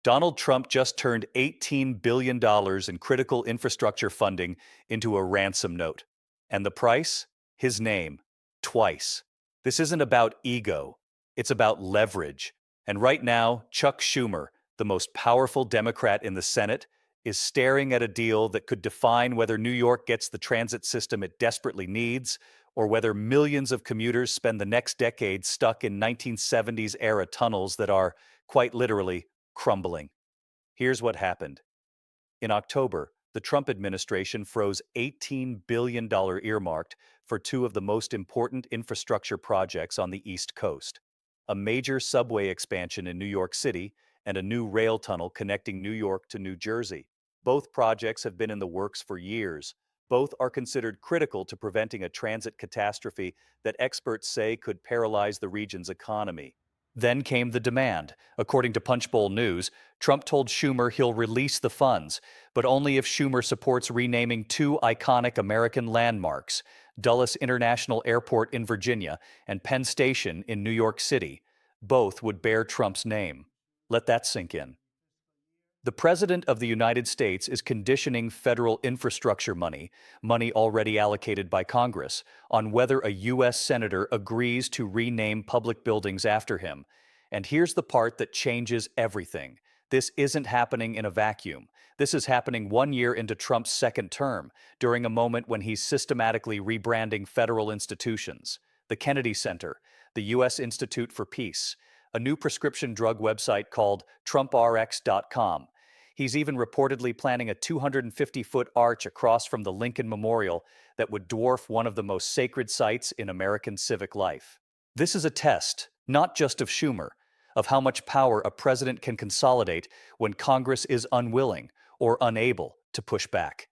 Donald Trump just turned $18 billion in critical infrastructure funding into a ransom note. And the price? His name. Twice. This isn't about ego. It's about leverage. And right now, Chuck Schumer, the most powerful Democrat in the Senate, is staring at a deal that could define whether New York gets the transit system it desperately needs, or whether millions of commuters spend the next decade stuck in 1970s-era tunnels that are, quite literally, crumbling. Here's what happened. In October, the Trump administration froze $18 billion earmarked for two of the most important infrastructure projects on the East Coast: a major subway expansion in New York City and a new rail tunnel connecting New York to New Jersey. Both projects have been in the works for years. Both are considered critical to preventing a transit catastrophe that experts say could paralyze the region's economy. Then came the demand. According to Punchbowl News, Trump told Schumer he'll release the funds, but only if Schumer supports renaming two iconic American landmarks, Dulles International Airport in Virginia and Penn Station in New York City. Both would bear Trump's name. Let that sink in. The President of the United States is conditioning federal infrastructure money already allocated by Congress, on whether a U.S. Senator agrees to rename public buildings after him. And here's the part that changes everything. This isn't happening in a vacuum. This is happening 1 year into Trump's second term, during a moment when he's systematically rebranding federal institutions. The Kennedy Center, the U.S. Institute for Peace, a new prescription drug website called TrumpRx.com. He's even reportedly planning a 250-foot arch across from the Lincoln Memorial that would dwarf one of the most sacred sites in American civic life. This is a test, not just of Schumer, of how much power a president can consolidate when Congress is unwilling or unable to push back.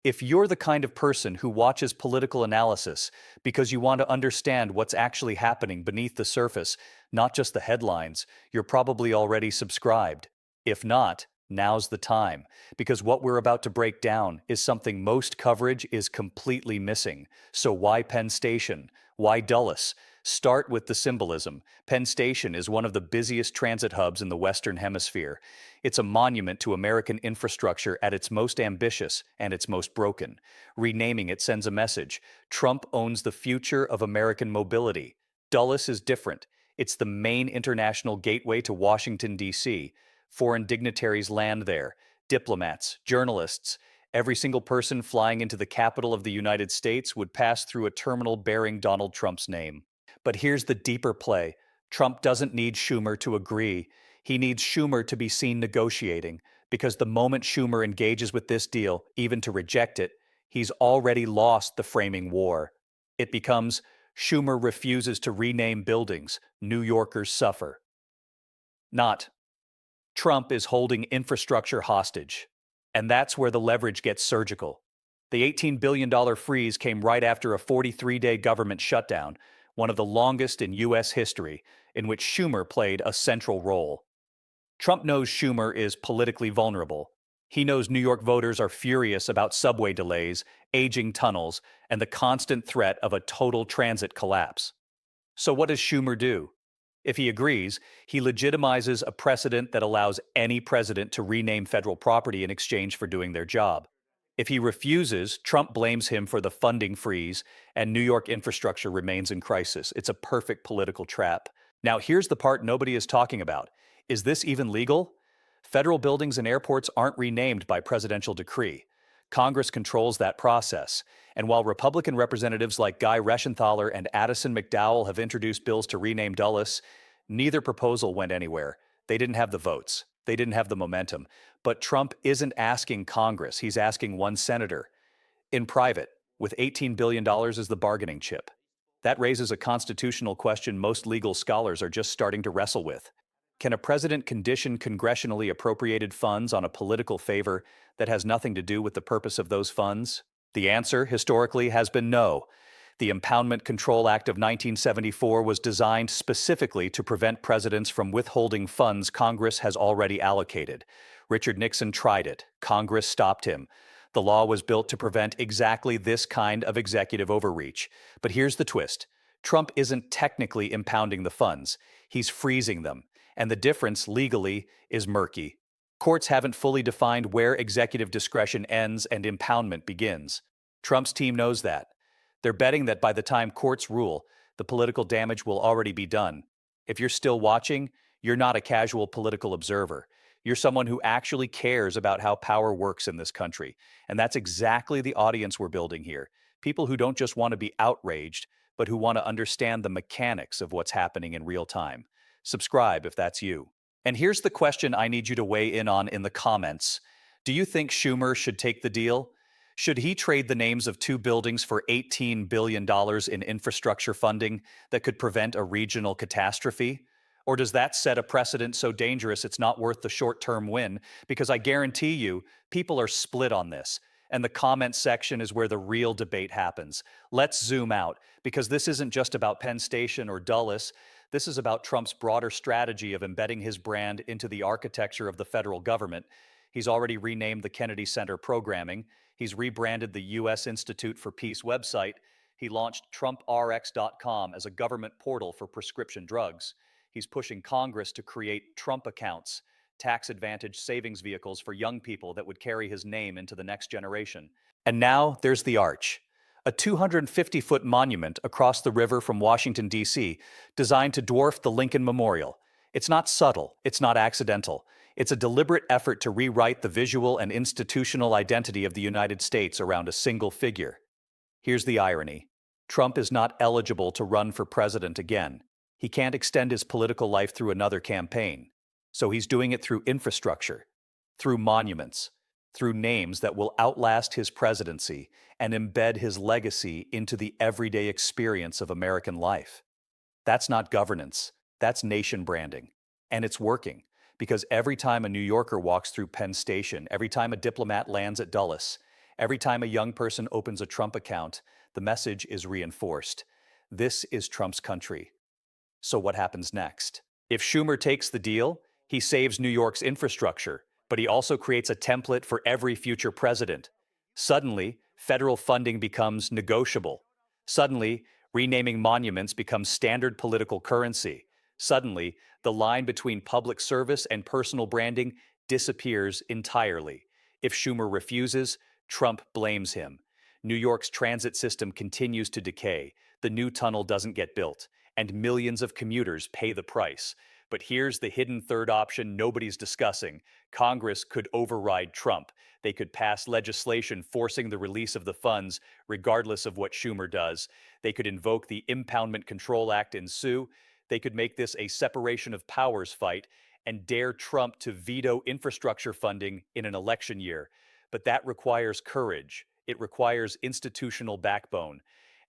If you're the kind of person who watches political analysis because you want to understand what's actually happening beneath the surface, not just the headlines, you're probably already subscribed. If not, now's the time, because what we're about to break down is something most coverage is completely missing. So why Penn Station? Why Dulles? Start with the symbolism. Penn Station is one of the busiest transit hubs in the Western Hemisphere. It's a monument to American infrastructure at its most ambitious and its most broken. Renaming it sends a message. Trump owns the future of American mobility. Dulles is different. It's the main international gateway to Washington, D.C. Foreign dignitaries land there, diplomats, journalists. Every single person flying into the capital of the United States would pass through a terminal bearing Donald Trump's name. But here's the deeper play. Trump doesn't need Schumer to agree. He needs Schumer to be seen negotiating, because the moment Schumer engages with this deal, even to reject it, he's already lost the framing war. It becomes, Schumer refuses to rename buildings, New Yorkers suffer. Not, Trump is holding infrastructure hostage. And that's where the leverage gets surgical. The $18 billion freeze came right after a 43-day government shutdown, one of the longest in U.S. history, in which Schumer played a central role. Trump knows Schumer is politically vulnerable. He knows New York voters are furious about subway delays, aging tunnels, and the constant threat of a total transit collapse. So what does Schumer do? If he agrees, he legitimizes a precedent that allows any president to rename federal property in exchange for doing their job. If he refuses, Trump blames him for the funding freeze, and New York infrastructure remains in crisis. It's a perfect political trap. Now, here's the part nobody is talking about. Is this even legal? Federal buildings and airports aren't renamed by presidential decree. Congress controls that process. And while Republican representatives like Guy Reschenthaler and Addison McDowell have introduced bills to rename Dulles, neither proposal went anywhere. They didn't have the votes. They didn't have the momentum. But Trump isn't asking Congress. He's asking one senator. In private, with $18 billion as the bargaining chip. That raises a constitutional question most legal scholars are just starting to wrestle with. Can a president condition congressionally appropriated funds on a political favor that has nothing to do with the purpose of those funds? The answer, historically, has been no. The Impoundment Control Act of 1974 was designed specifically to prevent presidents from withholding funds Congress has already allocated. Richard Nixon tried it. Congress stopped him. The law was built to prevent exactly this kind of executive overreach. But here's the twist. Trump isn't technically impounding the funds. He's freezing them. and the difference legally is murky. Courts haven't fully defined where executive discretion ends and impoundment begins. Trump's team knows that. They're betting that by the time courts rule, the political damage will already be done. If you're still watching, you're not a casual political observer. You're someone who actually cares about how power works in this country. And that's exactly the audience we're building here. People who don't just want to be outraged, but who want to understand the mechanics of what's happening in real time. Subscribe if that's you. And here's the question I need you to weigh in on in the comments. Do you think Schumer should take the deal? Should he trade the names of two buildings for $18 billion in infrastructure funding that could prevent a regional catastrophe? Or does that set a precedent so dangerous it's not worth the short-term win? Because I guarantee you, people are split on this. And the comment section is where the real debate happens. Let's zoom out, because this isn't just about Penn Station or Dulles. This is about Trump's broader strategy of embedding his brand into the architecture of the federal government. He's already renamed the Kennedy Center programming. He's rebranded the U.S. Institute for Peace website. He launched TrumpRx.com as a government portal for prescription drugs. He's pushing Congress to create Trump accounts, tax-advantaged savings vehicles for young people that would carry his name into the next generation. And now there's the Arch, a 250-foot monument across the river from Washington, D.C., designed to dwarf the Lincoln Memorial. It's not subtle, it's not accidental. It's a deliberate effort to rewrite the visual and institutional identity of the United States around a single figure. Here's the irony. Trump is not eligible to run for president again. He can't extend his political life through another campaign. So he's doing it through infrastructure, through monuments, through names that will outlast his presidency and embed his legacy into the everyday experience of American life. That's not governance, that's nation branding. And it's working, because every time a New Yorker walks through Penn Station, every time a diplomat lands at Dulles, every time a young person opens a Trump account, the message is reinforced. This is Trump's country. So what happens next? If Schumer takes the deal, he saves New York's infrastructure, but he also creates a template for every future president. Suddenly, federal funding becomes negotiable. Suddenly, renaming monuments becomes standard political currency. Suddenly, the line between public service and personal branding disappears entirely. If Schumer refuses, Trump blames him. New York's transit system continues to decay. The new tunnel doesn't get built, and millions of commuters pay the price. But here's the hidden third option nobody's discussing. Congress could override Trump. They could pass legislation forcing the release of the funds, regardless of what Schumer does. They could invoke the Impoundment Control Act and sue. They could make this a separation of powers fight and dare Trump to veto infrastructure funding in an election year. But that requires courage. It requires institutional backbone.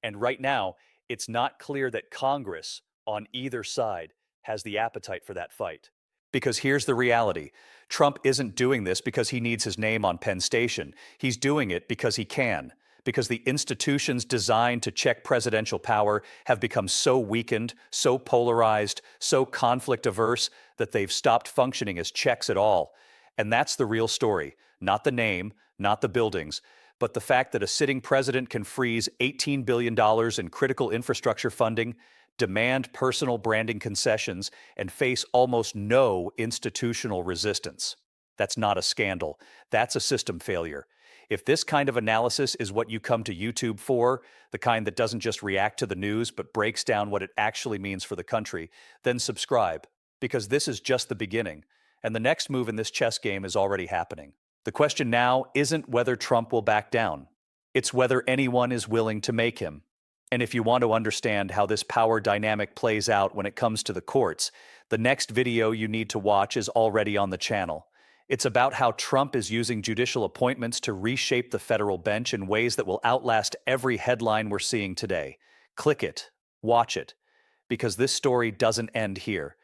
And right now, it's not clear that Congress, on either side, has the appetite for that fight. Because here's the reality. Trump isn't doing this because he needs his name on Penn Station. He's doing it because he can. Because the institutions designed to check presidential power have become so weakened, so polarized, so conflict-averse that they've stopped functioning as checks at all. And that's the real story. Not the name, not the buildings, but the fact that a sitting president can freeze $18 billion in critical infrastructure funding, demand personal branding concessions, and face almost no institutional resistance. That's not a scandal. That's a system failure. If this kind of analysis is what you come to YouTube for, the kind that doesn't just react to the news but breaks down what it actually means for the country, then subscribe, because this is just the beginning, and the next move in this chess game is already happening. The question now isn't whether Trump will back down. It's whether anyone is willing to make him. And if you want to understand how this power dynamic plays out when it comes to the courts, the next video you need to watch is already on the channel. It's about how Trump is using judicial appointments to reshape the federal bench in ways that will outlast every headline we're seeing today. Click it, watch it, because this story doesn't end here.